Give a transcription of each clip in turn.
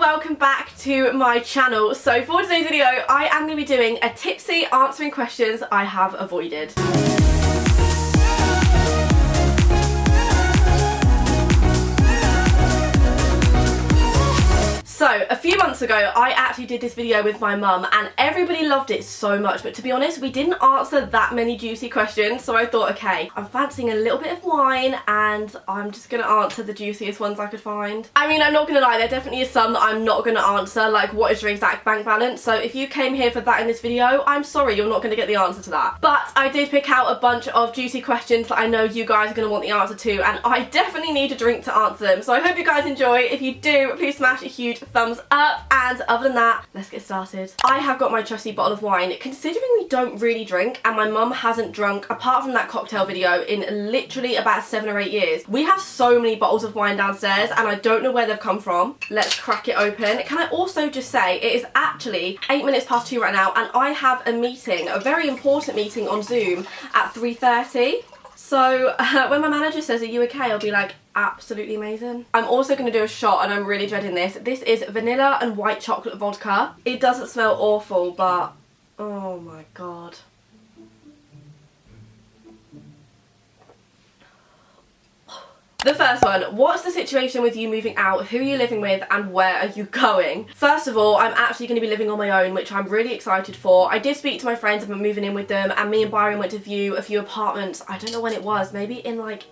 welcome back to my channel. So for today's video, I am going to be doing a tipsy answering questions I have avoided. So, a few months ago, I actually did this video with my mum and everybody loved it so much, but to be honest, we didn't answer that many juicy questions, so I thought, okay, I'm fancying a little bit of wine and I'm just going to answer the juiciest ones I could find. I mean, I'm not going to lie, there definitely is some that I'm not going to answer, like what is your exact bank balance, so if you came here for that in this video, I'm sorry, you're not going to get the answer to that. But I did pick out a bunch of juicy questions that I know you guys are going to want the answer to, and I definitely need a drink to answer them, so I hope you guys enjoy. If you do, please smash a huge thumbs up, and other than that, let's get started. I have got my trusty bottle of wine. Considering we don't really drink and my mum hasn't drunk apart from that cocktail video in literally about 7 or 8 years, we have so many bottles of wine downstairs and I don't know where they've come from. Let's crack it open. Can I also just say it is actually 8 minutes past 2 right now and I have a meeting, a very important meeting on Zoom at 3:30. So when my manager says, "Are you okay?" I'll be like, absolutely amazing. I'm also going to do a shot and I'm really dreading this. This is vanilla and white chocolate vodka. It doesn't smell awful, but oh my god. The first one, what's the situation with you moving out? Who are you living with and where are you going? First of all, I'm actually going to be living on my own, which I'm really excited for. I did speak to my friends about moving in with them and me and Byron went to view a few apartments. I don't know when it was, maybe in like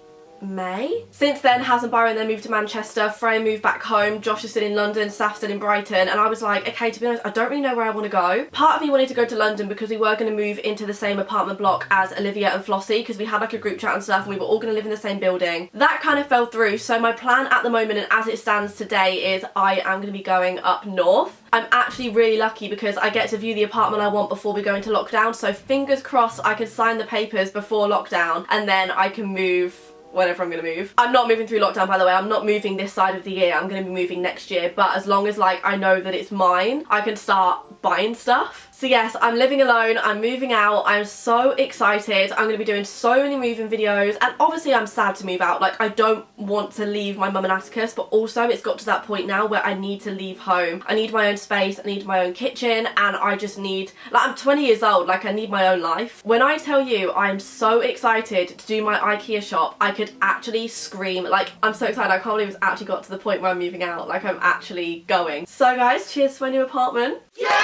May? Since then, Haz and Byron then moved to Manchester, Freya moved back home, Josh is still in London, Saf's still in Brighton, and I was like, okay, to be honest, I don't really know where I want to go. Part of me wanted to go to London because we were going to move into the same apartment block as Olivia and Flossie because we had like a group chat and stuff and we were all going to live in the same building. That kind of fell through, so my plan at the moment and as it stands today is I am going to be going up north. I'm actually really lucky because I get to view the apartment I want before we go into lockdown, so fingers crossed I can sign the papers before lockdown and then I can move whenever I'm going to move. I'm not moving through lockdown, by the way. I'm not moving this side of the year. I'm going to be moving next year, but as long as like I know that it's mine, I can start buying stuff. So yes, I'm living alone, I'm moving out, I'm so excited. I'm going to be doing so many moving videos and obviously I'm sad to move out. Like I don't want to leave my mum and Atticus, but also it's got to that point now where I need to leave home. I need my own space, I need my own kitchen, and I just need, like I'm 20 years old, like I need my own life. When I tell you I'm so excited to do my IKEA shop, I could actually scream. Like I'm so excited, I can't believe it's actually got to the point where I'm moving out, like I'm actually going. So guys, cheers to my new apartment. Yeah!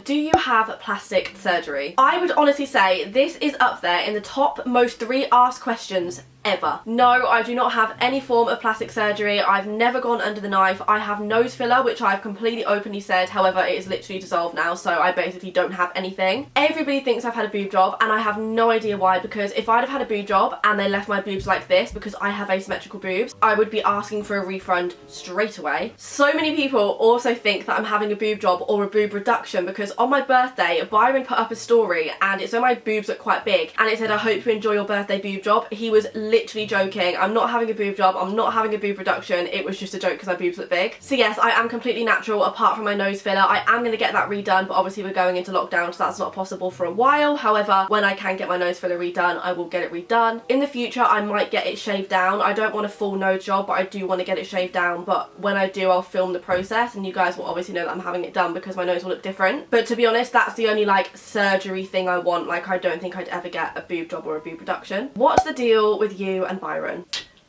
Do you have plastic surgery? I would honestly say this is up there in the top most 3 asked questions ever. No, I do not have any form of plastic surgery. I've never gone under the knife. I have nose filler, which I've completely openly said. However, it is literally dissolved now, so I basically don't have anything. Everybody thinks I've had a boob job, and I have no idea why, because if I'd have had a boob job and they left my boobs like this, because I have asymmetrical boobs, I would be asking for a refund straight away. So many people also think that I'm having a boob job or a boob reduction, because on my birthday, Byron put up a story, and it's when my boobs look quite big, and it said, "I hope you enjoy your birthday boob job." He was literally joking. I'm not having a boob job, I'm not having a boob reduction, it was just a joke because my boobs look big. So yes, I am completely natural apart from my nose filler. I am going to get that redone, but obviously we're going into lockdown, so that's not possible for a while. However, when I can get my nose filler redone, I will get it redone. In the future, I might get it shaved down. I don't want a full nose job, but I do want to get it shaved down, but when I do, I'll film the process and you guys will obviously know that I'm having it done because my nose will look different. But to be honest, that's the only like surgery thing I want. Like I don't think I'd ever get a boob job or a boob reduction. What's the deal with you and Byron?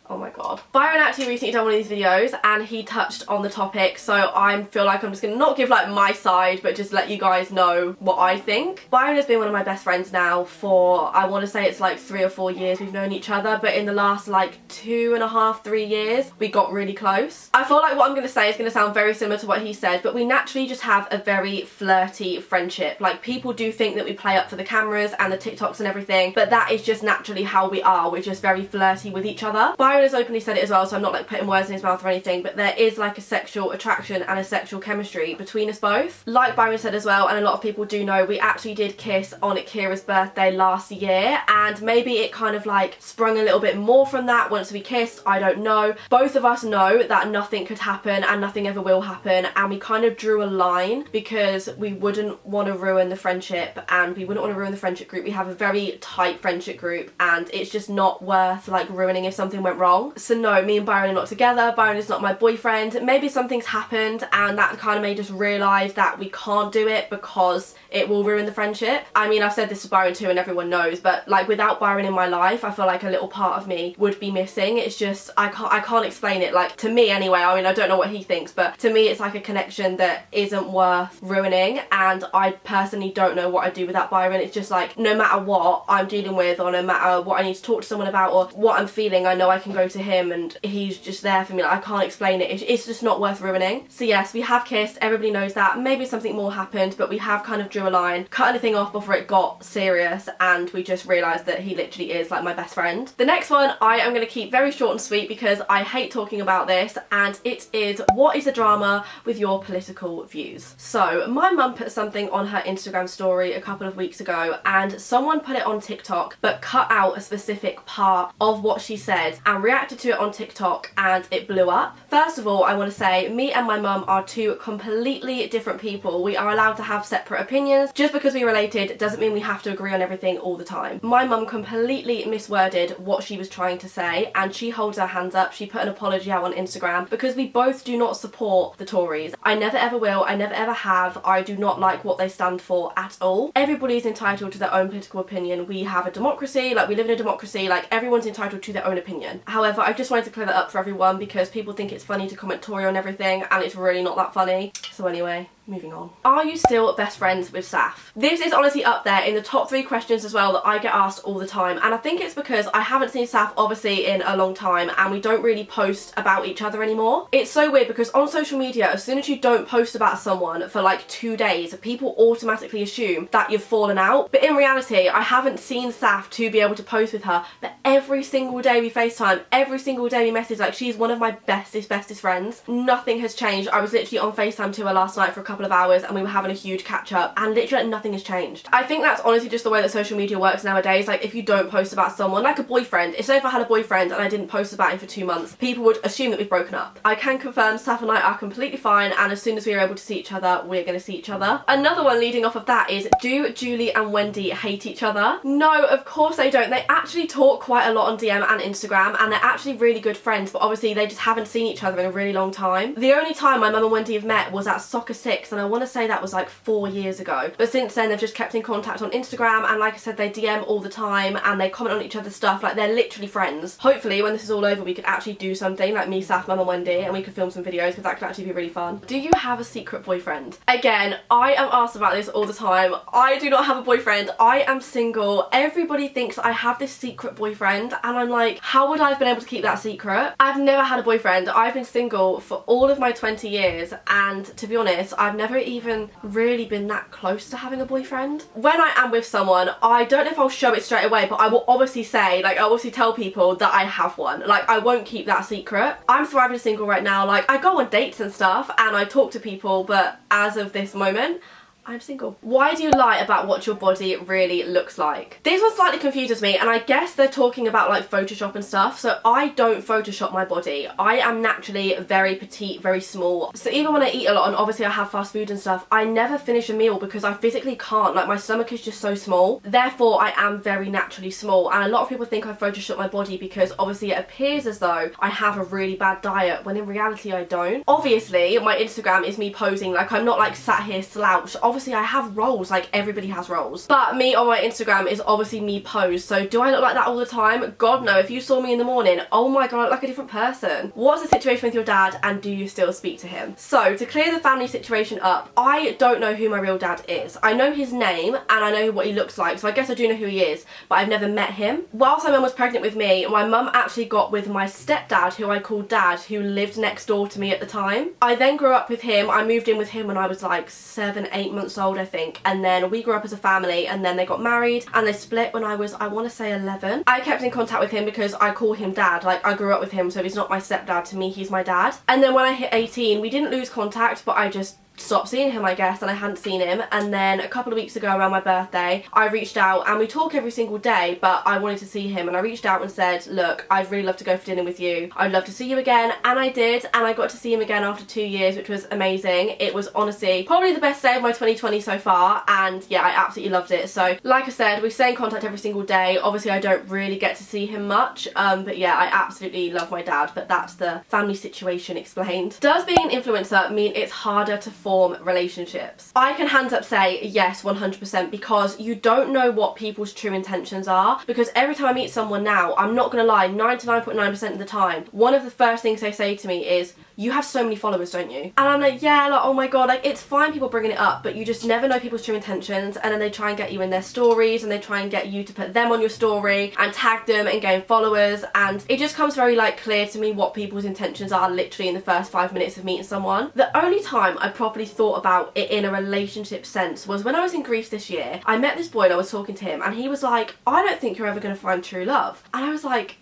Oh my god. Byron actually recently done one of these videos and he touched on the topic, so I feel like I'm just gonna not give like my side but just let you guys know what I think. Byron has been one of my best friends now for, I want to say it's like 3 or 4 years we've known each other, but in the last like 2.5, 3 years we got really close. I feel like what I'm gonna say is gonna sound very similar to what he said, but we naturally just have a very flirty friendship. Like people do think that we play up for the cameras and the TikToks and everything, but that is just naturally how we are. We're just very flirty with each other. Byron has openly said it as well, so I'm not like putting words in his mouth or anything, but there is like a sexual attraction and a sexual chemistry between us both. Like Byron said as well, and a lot of people do know, we actually did kiss on Kira's birthday last year, and maybe it kind of like sprung a little bit more from that once we kissed, I don't know. Both of us know that nothing could happen and nothing ever will happen, and we kind of drew a line because we wouldn't want to ruin the friendship and we wouldn't want to ruin the friendship group. We have a very tight friendship group and it's just not worth like ruining if something went wrong. wrong. So no, me and Byron are not together. Byron is not my boyfriend. Maybe something's happened and that kind of made us realise that we can't do it because it will ruin the friendship. I mean, I've said this to Byron too and everyone knows, but like without Byron in my life, I feel like a little part of me would be missing. It's just, I can't explain it. Like, to me anyway, I mean, I don't know what he thinks, but to me it's like a connection that isn't worth ruining, and I personally don't know what I'd do without Byron. It's just like, no matter what I'm dealing with, or no matter what I need to talk to someone about, or what I'm feeling, I know I can go to him and he's just there for me. Like, I can't explain it. It's just not worth ruining. So yes, we have kissed, everybody knows that. Maybe something more happened, but we have kind of drew a line, cut anything off before it got serious, and we just realised that he literally is like my best friend. The next one I am going to keep very short and sweet because I hate talking about this, and it is, what is the drama with your political views? So my mum put something on her Instagram story a couple of weeks ago, and someone put it on TikTok but cut out a specific part of what she said and reacted to it on TikTok, and it blew up. First of all, I want to say me and my mum are two completely different people. We are allowed to have separate opinions. Just because we're related doesn't mean we have to agree on everything all the time. My mum completely misworded what she was trying to say, and she holds her hands up. She put an apology out on Instagram because we both do not support the Tories. I never ever will, I never ever have. I do not like what they stand for at all. Everybody's entitled to their own political opinion. We have a democracy, like we live in a democracy, like everyone's entitled to their own opinion. However, I just wanted to clear that up for everyone because people think it's funny to comment Tory on everything, and it's really not that funny. So anyway, moving on. Are you still best friends with Saf? This is honestly up there in the top 3 questions as well that I get asked all the time, and I think it's because I haven't seen Saf obviously in a long time and we don't really post about each other anymore. It's so weird because on social media, as soon as you don't post about someone for like 2 days, people automatically assume that you've fallen out. But in reality, I haven't seen Saf to be able to post with her, but every single day we FaceTime, every single day we message. Like, she's one of my bestest friends. Nothing has changed. I was literally on FaceTime to her last night for a couple of hours and we were having a huge catch up, and literally nothing has changed. I think that's honestly just the way that social media works nowadays. Like, if you don't post about someone, like a boyfriend, if say if I had a boyfriend and I didn't post about him for 2 months, people would assume that we've broken up. I can confirm Saf and I are completely fine, and as soon as we are able to see each other, we're going to see each other. Another one leading off of that is, do Julie and Wendy hate each other? No, of course they don't. They actually talk quite a lot on DM and Instagram, and they're actually really good friends, but obviously they just haven't seen each other in a really long time. The only time my mum and Wendy have met was at Soccer 6, and I want to say that was like 4 years ago. But since then they've just kept in contact on Instagram, and like I said, they DM all the time and they comment on each other's stuff. Like, they're literally friends. Hopefully when this is all over we could actually do something, like me, Saf, Mum and Wendy, and we could film some videos because that could actually be really fun. Do you have a secret boyfriend? Again, I am asked about this all the time. I do not have a boyfriend. I am single. Everybody thinks I have this secret boyfriend, and I'm like, how would I have been able to keep that secret? I've never had a boyfriend. I've been single for all of my 20 years, and to be honest, I've never even really been that close to having a boyfriend. When I am with someone, I don't know if I'll show it straight away, but I will obviously say, like, I obviously tell people that I have one. Like, I won't keep that secret. I'm thriving single right now. Like, I go on dates and stuff and I talk to people, but as of this moment, I'm single. Why do you lie about what your body really looks like? This one slightly confuses me, and I guess they're talking about like Photoshop and stuff. So I don't Photoshop my body. I am naturally very petite, very small. So even when I eat a lot, and obviously I have fast food and stuff, I never finish a meal because I physically can't. Like, my stomach is just so small. Therefore, I am very naturally small. And a lot of people think I Photoshop my body because obviously it appears as though I have a really bad diet, when in reality I don't. Obviously, my Instagram is me posing. Like, I'm not like sat here slouched. Obviously I have rolls, like everybody has rolls, but me on my Instagram is obviously me posed. So do I look like that all the time? God no. If you saw me in the morning, oh my god, I look like a different person. What's the situation with your dad, and do you still speak to him? So to clear the family situation up, I don't know who my real dad is. I know his name and I know what he looks like, so I guess I do know who he is, but I've never met him. Whilst my mum was pregnant with me, my mum actually got with my stepdad, who I call dad, who lived next door to me at the time. I then grew up with him. I moved in with him when I was like 7, 8 months old, I think, and then we grew up as a family, and then they got married and they split when I was, I want to say 11. I kept in contact with him because I call him dad. Like, I grew up with him, so he's not my stepdad. To me, he's my dad. And then when I hit 18, we didn't lose contact, but I just stopped seeing him, I guess, and I hadn't seen him. And then a couple of weeks ago around my birthday, I reached out, and we talk every single day, but I wanted to see him, and I reached out and said, look, I'd really love to go for dinner with you. I'd love to see you again. And I did, and I got to see him again after 2 years, which was amazing. It was honestly probably the best day of my 2020 so far, and yeah, I absolutely loved it. So like I said, we stay in contact every single day. Obviously I don't really get to see him much, but yeah, I absolutely love my dad. But that's the family situation explained. Does being an influencer mean it's harder to form relationships? I can hands up say yes, 100%, because you don't know what people's true intentions are. Because every time I meet someone now, I'm not gonna lie, 99.9% of the time, one of the first things they say to me is, you have so many followers, don't you? And I'm like, yeah, like, oh my god, like, it's fine people bringing it up, but you just never know people's true intentions. And then they try and get you in their stories, and they try and get you to put them on your story and tag them and gain followers. And it just comes very like clear to me what people's intentions are literally in the first 5 minutes of meeting someone. The only time I properly thought about it in a relationship sense was when I was in Greece this year. I met this boy and I was talking to him, and he was like, I don't think you're ever going to find true love. And I was like,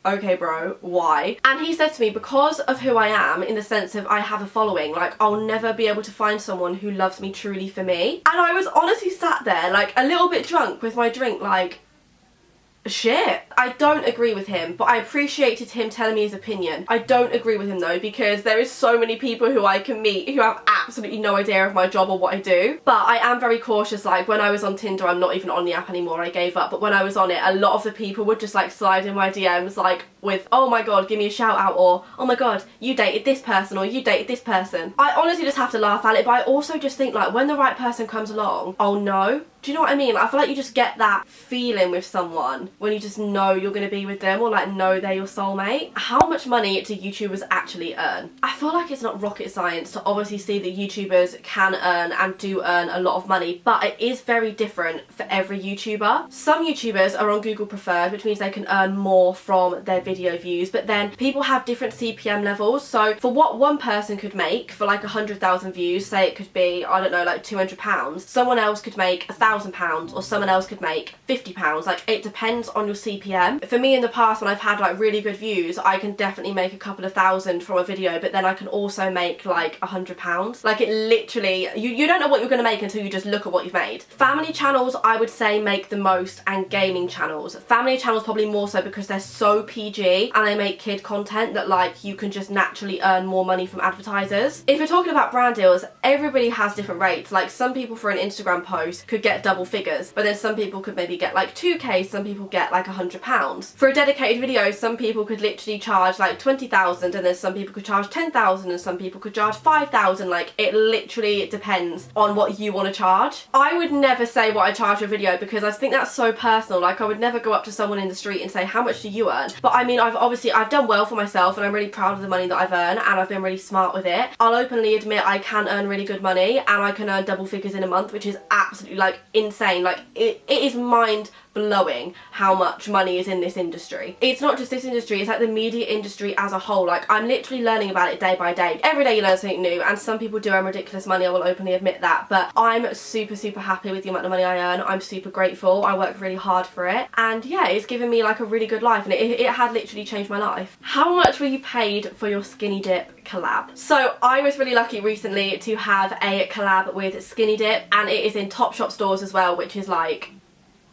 okay bro, why? And he said to me, because of who I am, in the sense of I have a following, like, I'll never be able to find someone who loves me truly for me. And I was honestly sat there like a little bit drunk with my drink, like, shit. I don't agree with him, but I appreciated him telling me his opinion. I don't agree with him though, because there is so many people who I can meet who have absolutely no idea of my job or what I do. But I am very cautious. Like when I was on Tinder, I'm not even on the app anymore, I gave up, but when I was on it, a lot of the people would just like slide in my DMs like with, oh my god, give me a shout out, or oh my god, you dated this person, or you dated this person. I honestly just have to laugh at it, but I also just think like when the right person comes along, I'll know. Do you know what I mean? I feel like you just get that feeling with someone when you just know you're going to be with them, or like know they're your soulmate. How much money do YouTubers actually earn? I feel like it's not rocket science to obviously see that YouTubers can earn and do earn a lot of money, but it is very different for every YouTuber. Some YouTubers are on Google Preferred, which means they can earn more from their video views, but then people have different CPM levels. So for what one person could make for like 100,000 views, say it could be, I don't know, like £200, someone else could make £1,000, or someone else could make £50. Like it depends on your CPM. For me in the past, when I've had like really good views, I can definitely make a couple of thousand from a video, but then I can also make like £100. Like it literally, you don't know what you're going to make until you just look at what you've made. Family channels, I would say, make the most, and gaming channels. Family channels probably more so because they're so PG and they make kid content that like you can just naturally earn more money from advertisers. If you're talking about brand deals, everybody has different rates. Like some people for an Instagram post could get double figures, but then some people could maybe get like 2k, some people get like £100. For a dedicated video, some people could literally charge like 20,000, and then some people could charge 10,000, and some people could charge 5,000. Like it literally depends on what you want to charge. I would never say what I charge for a video because I think that's so personal. Like I would never go up to someone in the street and say, how much do you earn? But I mean, I've done well for myself, and I'm really proud of the money that I've earned, and I've been really smart with it. I'll openly admit I can earn really good money, and I can earn double figures in a month, which is absolutely like insane. Like it is mind blowing how much money is in this industry. It's not just this industry, it's like the media industry as a whole. Like I'm literally learning about it day by day. Every day you learn something new, and some people do earn ridiculous money, I will openly admit that, but I'm super happy with the amount of money I earn. I'm super grateful. I work really hard for it, and yeah, it's given me like a really good life, and it had literally changed my life. How much were you paid for your Skinny Dip collab? So I was really lucky recently to have a collab with Skinny Dip, and it is in Topshop stores as well, which is like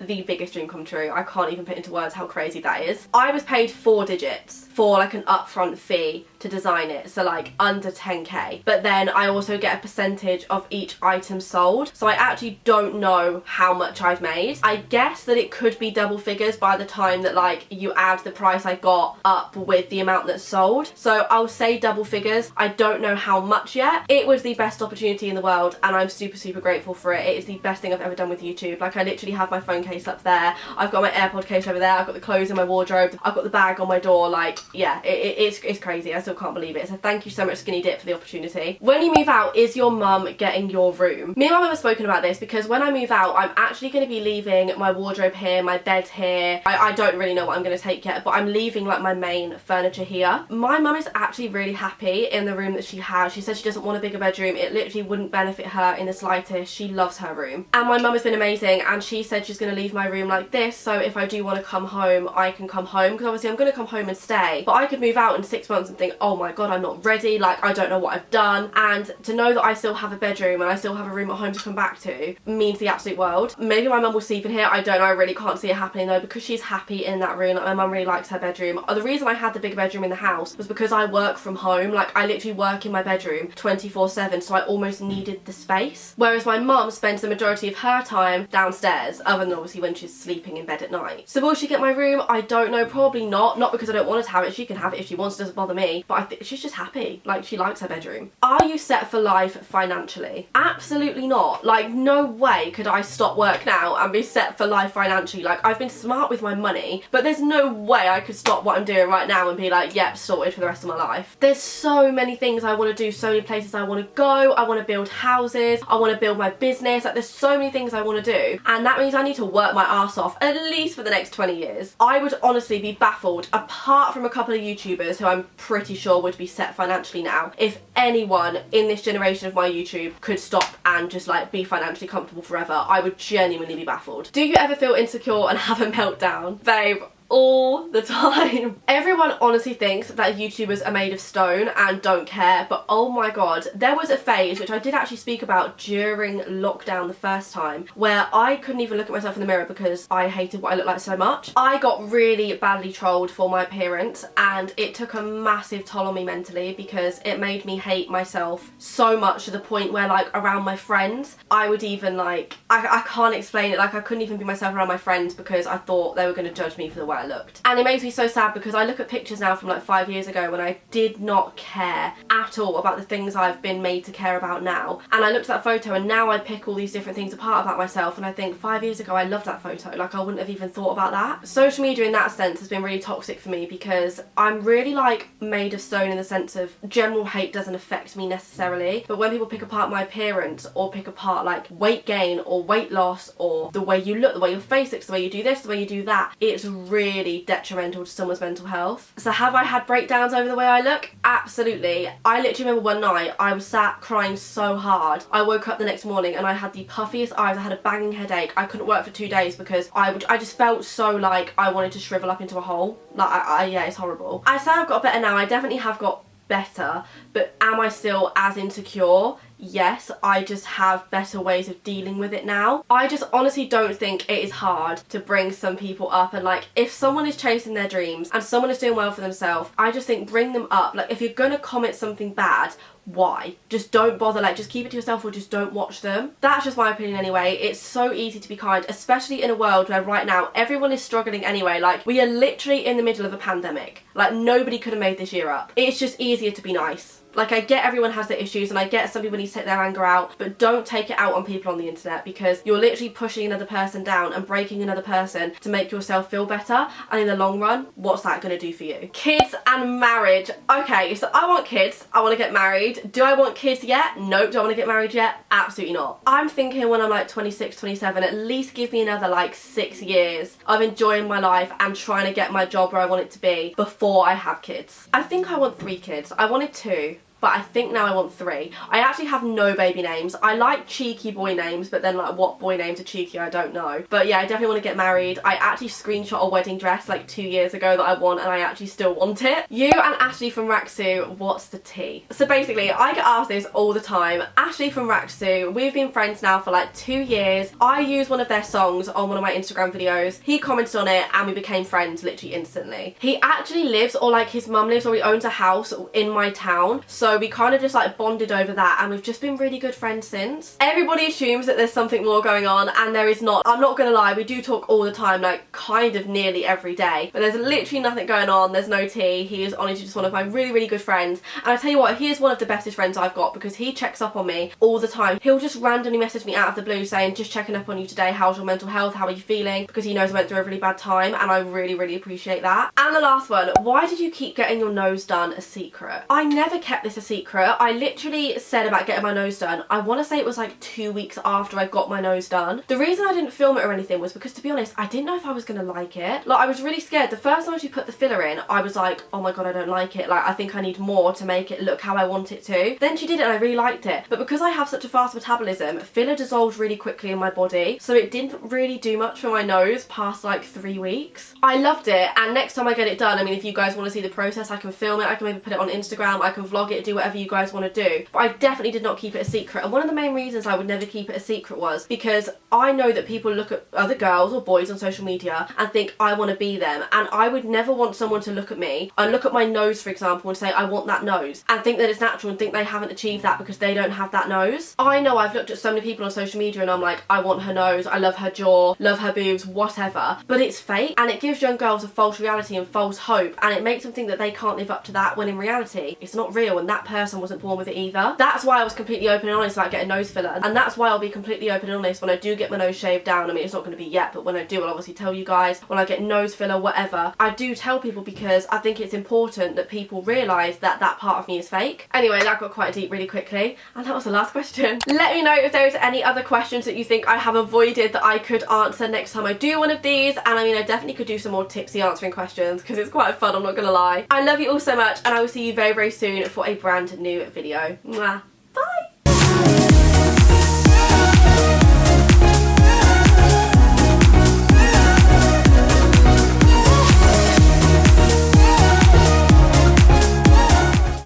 the biggest dream come true. I can't even put into words how crazy that is. I was paid 4 digits for like an upfront fee to design it, so like under 10k, but then I also get a percentage of each item sold, so I actually don't know how much I've made. I guess that it could be double figures by the time that like you add the price I got up with the amount that's sold, so I'll say double figures. I don't know how much yet. It was the best opportunity in the world, and I'm super grateful for it. It is the best thing I've ever done with YouTube. Like I literally have my phone case up there, I've got my AirPod case over there, I've got the clothes in my wardrobe, I've got the bag on my door. Like yeah, it's crazy. I still can't believe it. So thank you so much Skinny Dip for the opportunity. When you move out, is your mum getting your room? Me and my mum have spoken about this, because when I move out, I'm actually going to be leaving my wardrobe here, my bed here. I don't really know what I'm going to take yet, but I'm leaving like my main furniture here. My mum is actually really happy in the room that she has. She says she doesn't want a bigger bedroom. It literally wouldn't benefit her in the slightest. She loves her room, and my mum has been amazing, and she said she's going to leave my room like this, so if I do want to come home, I can come home, because obviously I'm going to come home and stay, but I could move out in 6 months and think, oh my god, I'm not ready, like I don't know what I've done. And to know that I still have a bedroom and I still have a room at home to come back to means the absolute world. Maybe my mum will sleep in here, I don't know, I really can't see it happening though, because she's happy in that room. Like, my mum really likes her bedroom. The reason I had the big bedroom in the house was because I work from home. Like, I literally work in my bedroom 24/7, so I almost needed the space. Whereas my mum spends the majority of her time downstairs, other than obviously when she's sleeping in bed at night. So will she get my room? I don't know, probably not. Not because I don't want her to have it, she can have it if she wants, it doesn't bother me. But I think she's just happy, like she likes her bedroom. Are you set for life financially? Absolutely not. Like, no way could I stop work now and be set for life financially. Like, I've been smart with my money, but there's no way I could stop what I'm doing right now and be like, yep, sorted for the rest of my life. There's so many things I want to do, so many places I want to go. I want to build houses, I want to build my business. Like, there's so many things I want to do, and that means I need to work my ass off at least for the next 20 years. I would honestly be baffled, apart from a couple of YouTubers who I'm pretty sure would be set financially now, if anyone in this generation of my YouTube could stop and just like be financially comfortable forever. I would genuinely be baffled. Do you ever feel insecure and have a meltdown? Babe, all the time. Everyone honestly thinks that YouTubers are made of stone and don't care, but oh my god, there was a phase, which I did actually speak about during lockdown the first time, where I couldn't even look at myself in the mirror because I hated what I looked like so much. I got really badly trolled for my appearance, and it took a massive toll on me mentally because it made me hate myself so much, to the point where, like, around my friends, I would even, like, I can't explain it, like I couldn't even be myself around my friends because I thought they were going to judge me for the way I looked. And it makes me so sad because I look at pictures now from like 5 years ago when I did not care at all about the things I've been made to care about now, and I looked at that photo and now I pick all these different things apart about myself, and I think 5 years ago I loved that photo, like I wouldn't have even thought about that. Social media in that sense has been really toxic for me because I'm really like made of stone in the sense of general hate doesn't affect me necessarily, but when people pick apart my appearance or pick apart like weight gain or weight loss or the way you look, the way your face looks, the way you do this, the way you do that, it's really detrimental to someone's mental health. So have I had breakdowns over the way I look? Absolutely. I literally remember one night I was sat crying so hard. I woke up the next morning and I had the puffiest eyes, I had a banging headache, I couldn't work for 2 days because I just felt so like I wanted to shrivel up into a hole. Like, yeah, it's horrible. I say I've got better now, I definitely have got better, but am I still as insecure? Yes, I just have better ways of dealing with it now. I just honestly don't think it is hard to bring some people up, and like if someone is chasing their dreams and someone is doing well for themselves, I just think bring them up. Like if you're gonna comment something bad, why? Just don't bother, like just keep it to yourself or just don't watch them. That's just my opinion anyway. It's so easy to be kind, especially in a world where right now everyone is struggling anyway. Like we are literally in the middle of a pandemic. Like nobody could have made this year up. It's just easier to be nice. Like I get everyone has their issues and I get some people need to take their anger out, but don't take it out on people on the internet because you're literally pushing another person down and breaking another person to make yourself feel better, and in the long run, what's that going to do for you? Kids and marriage. Okay, so I want kids, I want to get married. Do I want kids yet? Nope. Do I want to get married yet? Absolutely not. I'm thinking when I'm like 26, 27, at least give me another like 6 years of enjoying my life and trying to get my job where I want it to be before I have kids. I think I want 3 kids. I wanted 2. But I think now I want 3. I actually have no baby names. I like cheeky boy names, but then like what boy names are cheeky, I don't know. But yeah, I definitely want to get married. I actually screenshot a wedding dress like 2 years ago that I want, and I actually still want it. You and Ashley from Raksu, what's the tea? So basically, I get asked this all the time. Ashley from Raksu, we've been friends now for like 2 years. I used one of their songs on one of my Instagram videos. He commented on it and we became friends literally instantly. He actually lives, or like his mum lives, or he owns a house in my town. So we kind of just like bonded over that, and we've just been really good friends since. Everybody assumes that there's something more going on, and there is not. I'm not gonna lie, we do talk all the time, like kind of nearly every day, but there's literally nothing going on. There's no tea. He is honestly just one of my really, really good friends, and I tell you what, he is one of the bestest friends I've got because he checks up on me all the time. He'll just randomly message me out of the blue saying, just checking up on you today, how's your mental health, how are you feeling, because he knows I went through a really bad time, and I really, really appreciate that. And the last one, why did you keep getting your nose done a secret? I never kept this a secret. I literally said about getting my nose done, I want to say it was like 2 weeks after I got my nose done. The reason I didn't film it or anything was because, to be honest, I didn't know if I was going to like it. Like, I was really scared. The first time she put the filler in, I was like, oh my god, I don't like it. Like, I think I need more to make it look how I want it to. Then she did it and I really liked it. But because I have such a fast metabolism, filler dissolved really quickly in my body, so it didn't really do much for my nose past like 3 weeks. I loved it, and next time I get it done, I mean, if you guys want to see the process, I can film it, I can maybe put it on Instagram, I can vlog it, do whatever you guys want to do. But I definitely did not keep it a secret, and one of the main reasons I would never keep it a secret was because I know that people look at other girls or boys on social media and think I want to be them, and I would never want someone to look at me and look at my nose, for example, and say I want that nose, and think that it's natural and think they haven't achieved that because they don't have that nose. I know I've looked at so many people on social media and I'm like, I want her nose, I love her jaw, love her boobs, whatever, but it's fake, and it gives young girls a false reality and false hope, and it makes them think that they can't live up to that, when in reality it's not real and that person wasn't born with it either. That's why I was completely open and honest about getting nose filler, and that's why I'll be completely open and honest when I do get my nose shaved down. I mean, it's not going to be yet, but when I do, I'll obviously tell you guys. When I get nose filler, whatever, I do tell people because I think it's important that people realise that that part of me is fake. Anyway, that got quite deep really quickly, and that was the last question. Let me know if there's any other questions that you think I have avoided that I could answer next time I do one of these, and I mean, I definitely could do some more tipsy answering questions because it's quite fun, I'm not gonna lie. I love you all so much, and I will see you very, very soon for a brand new video. Mwah.